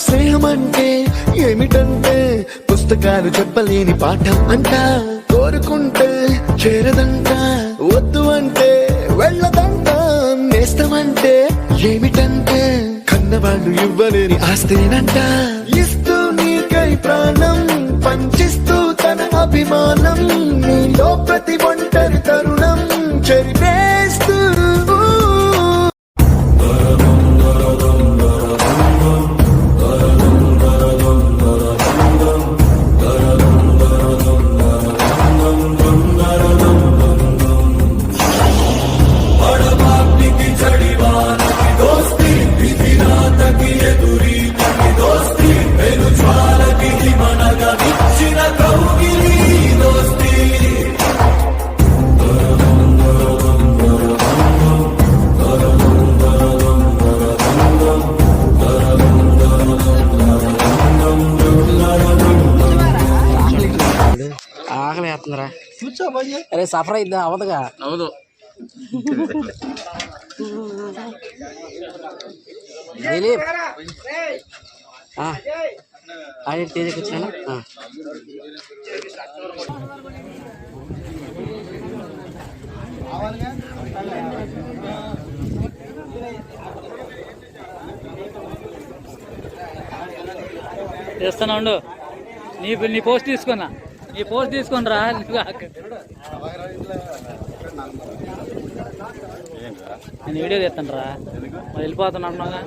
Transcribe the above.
స్నేహం అంటే ఏమిటంటే పుస్తకాలు చెప్పలేని పాఠం అంట, కోరుకుంటే చేరదంట, వద్దు అంటే వెళ్ళదంట. నేస్తమంటే ఏమిటంటే కన్నవాళ్ళు ఇవ్వలేని ఆస్తేనంట, ఇస్తూ నీకై ప్రాణం పంచిస్తూ తన అభిమానం, నీలో ప్రతి ఒంటరి తరుణం చెరిపేస్తూ. ఆకలి వేస్తుందిరా. అరే సఫర్ అయిద్దా? అవదుగా. అవదు. దిలీప్ ఆడి తేజకి వచ్చాను. చేస్తాను ఉండు. నీ పోస్ట్ తీసుకున్నా, నీ పోస్ట్ తీసుకొని రా. నేను వీడియో తీస్తాను రా, వెళ్ళిపోతాను అన్నాగా.